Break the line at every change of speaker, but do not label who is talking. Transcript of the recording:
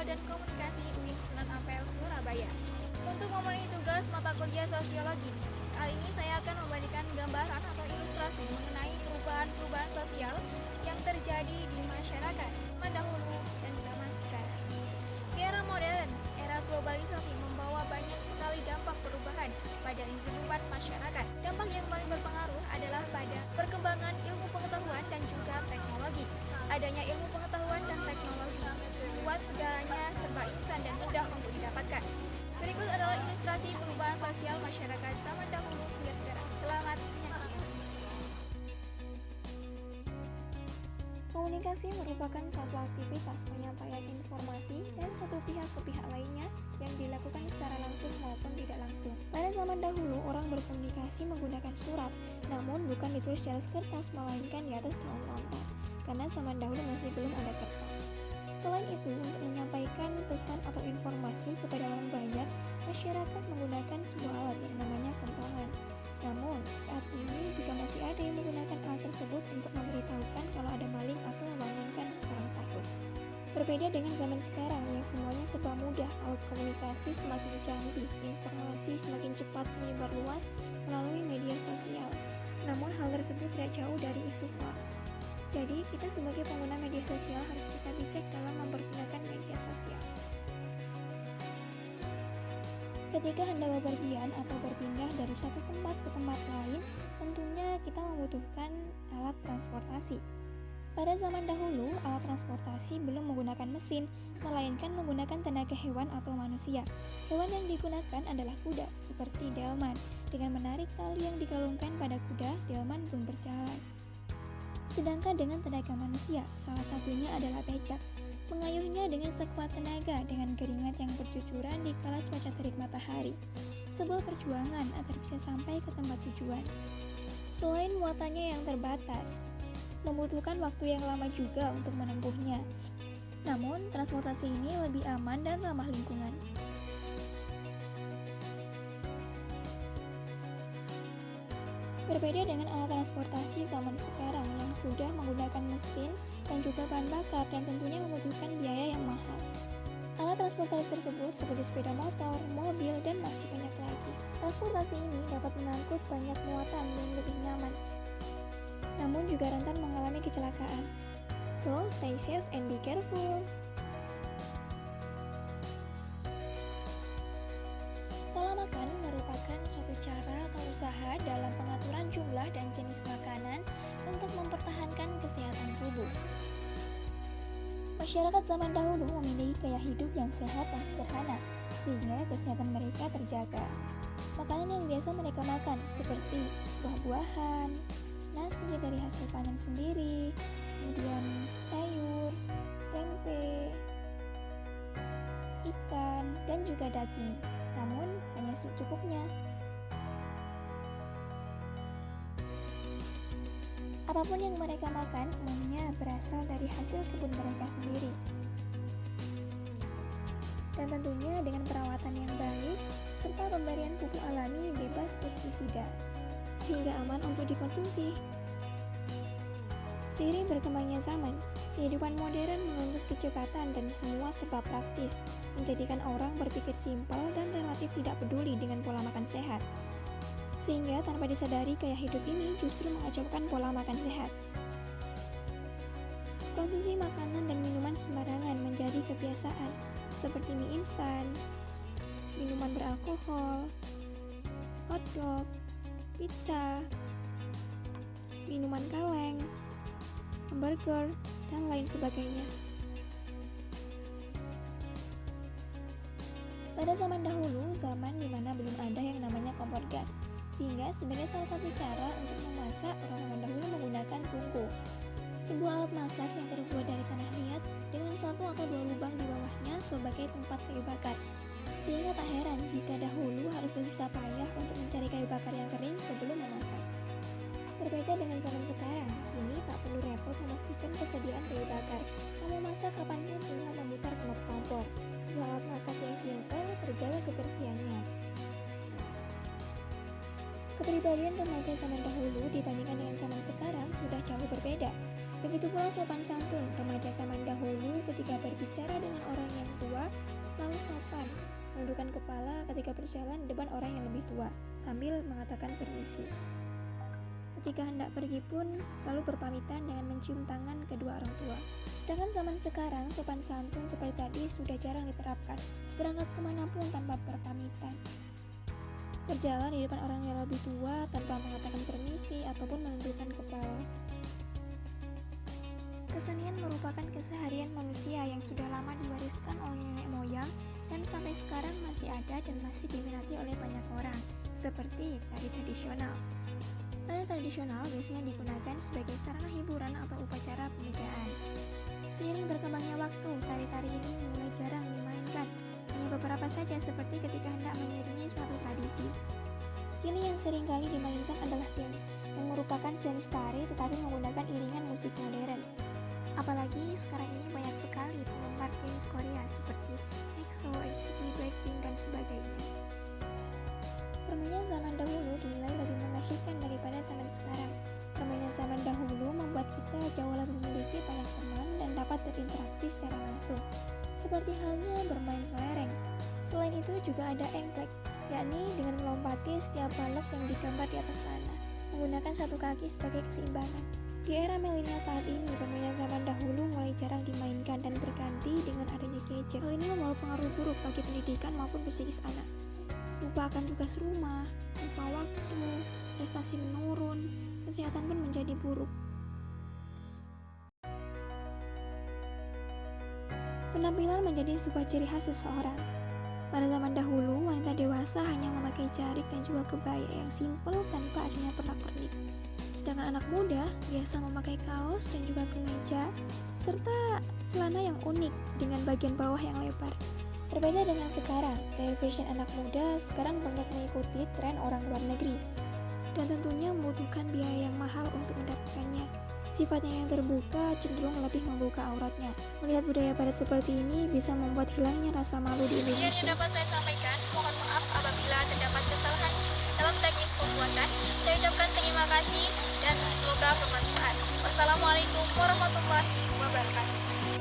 dan Komunikasi UIN Sunan Ampel, Surabaya. Untuk memenuhi tugas mata kuliah sosiologi, kali ini saya akan memberikan gambaran atau ilustrasi mengenai perubahan-perubahan sosial yang terjadi di masyarakat zaman dahulu dan zaman sekarang. Di era modern, era globalisasi membawa banyak sekali dampak perubahan pada kehidupan masyarakat. Dampak yang paling berpengaruh adalah pada perkembangan ilmu pengetahuan dan juga teknologi. Adanya ilmu pengetahuan dan teknologi membuat segalanya serba instan dan mudah untuk didapatkan. Berikut adalah ilustrasi perubahan sosial masyarakat zaman dahulu hingga sekarang. Selamat menyaksikan.
Komunikasi merupakan suatu aktivitas penyampaian informasi dari satu pihak ke pihak lainnya yang dilakukan secara langsung maupun tidak langsung. Pada zaman dahulu, orang berkomunikasi menggunakan surat, namun bukan ditulis di atas kertas, melainkan di atas daun lontar, karena zaman dahulu masih belum ada kertas. Selain itu, untuk menyampaikan pesan atau informasi kepada orang banyak, masyarakat menggunakan sebuah alat yang namanya kentongan. Namun, saat ini juga masih ada yang menggunakan alat tersebut untuk memberitahukan kalau ada maling atau membangunkan orang takut. Berbeda dengan zaman sekarang yang semuanya serba mudah, alat komunikasi semakin canggih, informasi semakin cepat menyebar luas melalui media sosial. Namun hal tersebut tidak jauh dari isu hoax. Jadi, kita sebagai pengguna media sosial harus bisa bijak dalam mempergunakan media sosial. Ketika hendak bepergian atau berpindah dari satu tempat ke tempat lain, tentunya kita membutuhkan alat transportasi. Pada zaman dahulu, alat transportasi belum menggunakan mesin, melainkan menggunakan tenaga hewan atau manusia. Hewan yang digunakan adalah kuda, seperti delman. Dengan menarik tali yang digalungkan pada kuda, delman pun berjalan. Sedangkan dengan tenaga manusia, salah satunya adalah becak. Mengayuhnya dengan sekuat tenaga dengan keringat yang bercucuran di kala cuaca terik matahari. Sebuah perjuangan agar bisa sampai ke tempat tujuan. Selain muatannya yang terbatas, membutuhkan waktu yang lama juga untuk menempuhnya. Namun, transportasi ini lebih aman dan ramah lingkungan. Berbeda dengan alat transportasi zaman sekarang yang sudah menggunakan mesin dan juga bahan bakar dan tentunya membutuhkan biaya yang mahal. Alat transportasi tersebut seperti sepeda motor, mobil, dan masih banyak lagi. Transportasi ini dapat mengangkut banyak muatan dan lebih nyaman, namun juga rentan mengalami kecelakaan. So, stay safe and be careful. Pola makan merupakan suatu cara atau usaha dalam pengaturan jumlah dan jenis makanan untuk mempertahankan kesehatan tubuh. Masyarakat zaman dahulu memiliki gaya hidup yang sehat dan sederhana, sehingga kesehatan mereka terjaga. Makanan yang biasa mereka makan seperti buah-buahan, nasi dari hasil panen sendiri, kemudian sayur, tempe, ikan, dan juga daging. Namun, hanya secukupnya. Apapun yang mereka makan umumnya berasal dari hasil kebun mereka sendiri. Dan tentunya dengan perawatan yang baik, serta pemberian pupuk alami bebas pestisida, sehingga aman untuk dikonsumsi. Seiring berkembangnya zaman, kehidupan modern menuntut kecepatan dan semua serba praktis, menjadikan orang berpikir simpel dan relatif tidak peduli dengan pola makan sehat. Sehingga tanpa disadari gaya hidup ini justru mengacaukan pola makan sehat. Konsumsi makanan dan minuman sembarangan menjadi kebiasaan, seperti mie instan, minuman beralkohol, hotdog, pizza, minuman kaleng, hamburger, dan lain sebagainya. Pada zaman dahulu, zaman di mana belum ada yang namanya kompor gas, sehingga sebagai salah satu cara untuk memasak, orang zaman dahulu menggunakan tungku. Sebuah alat masak yang terbuat dari tanah liat dengan satu atau dua lubang di bawahnya sebagai tempat kayu bakar. Sehingga tak heran jika dahulu harus bersusah payah untuk mencari kayu bakar yang kering sebelum memasak. Berbeda dengan zaman sekarang, kini tak perlu repot memastikan persediaan kayu bakar. Mau masak kapanpun tinggal memutar knop kompor. Sebuah alat masak yang simpel, terjaga kebersihannya. Kepribadian remaja zaman dahulu dibandingkan dengan zaman sekarang sudah jauh berbeda. Begitu pula sopan santun, remaja zaman dahulu ketika berbicara dengan orang yang tua selalu sopan, menundukkan kepala ketika berjalan di depan orang yang lebih tua, sambil mengatakan permisi. Ketika hendak pergi pun selalu berpamitan dengan mencium tangan kedua orang tua. Sedangkan zaman sekarang sopan santun seperti tadi sudah jarang diterapkan, berangkat kemanapun tanpa berpamitan. Berjalan di depan orang yang lebih tua tanpa mengatakan permisi ataupun menundukkan kepala. Kesenian merupakan keseharian manusia yang sudah lama diwariskan oleh nenek moyang dan sampai sekarang masih ada dan masih diminati oleh banyak orang, seperti tari tradisional. Tari tradisional biasanya digunakan sebagai sarana hiburan atau upacara pemujaan. Seiring berkembangnya waktu, tari-tari ini mulai jarang dimainkan, hanya beberapa saja seperti ketika hendak mengiringi suatu tradisi. Kini yang sering kali dimainkan adalah dance, yang merupakan jenis tari tetapi menggunakan iringan musik modern. Apalagi sekarang ini banyak sekali penggemar dance Korea seperti EXO, NCT, Blackpink, dan sebagainya. Permainan zaman dahulu dinilai lebih mengasyikkan daripada zaman sekarang. Permainan zaman dahulu membuat kita jauh lebih memiliki banyak teman dan dapat berinteraksi secara langsung, seperti halnya bermain kelereng. Selain itu juga ada engklek, yakni dengan melompati setiap balok yang digambar di atas tanah, menggunakan satu kaki sebagai keseimbangan. Di era milenial saat ini, permainan zaman dahulu mulai jarang dimainkan dan berganti dengan adanya gadget. Hal ini membawa pengaruh buruk bagi pendidikan maupun psikis anak. Lupa akan tugas rumah, lupa waktu, prestasi menurun, kesehatan pun menjadi buruk. Penampilan menjadi sebuah ciri khas seseorang. Pada zaman dahulu, wanita dewasa hanya memakai jarik dan juga kebaya yang simpel tanpa adanya pernak-pernik. Sedangkan anak muda biasa memakai kaos dan juga kemeja, serta celana yang unik dengan bagian bawah yang lebar. Berbeda dengan sekarang, gaya fashion anak muda sekarang banyak mengikuti tren orang luar negeri, dan tentunya membutuhkan biaya yang mahal untuk mendapatkannya. Sifatnya yang terbuka cenderung lebih membuka auratnya. Melihat budaya barat seperti ini bisa membuat hilangnya rasa malu di Indonesia.
Yang dapat saya sampaikan, mohon maaf apabila terdapat kesalahan dalam teknis pembuatan. Saya ucapkan terima kasih dan semoga bermanfaat. Wassalamualaikum warahmatullahi wabarakatuh.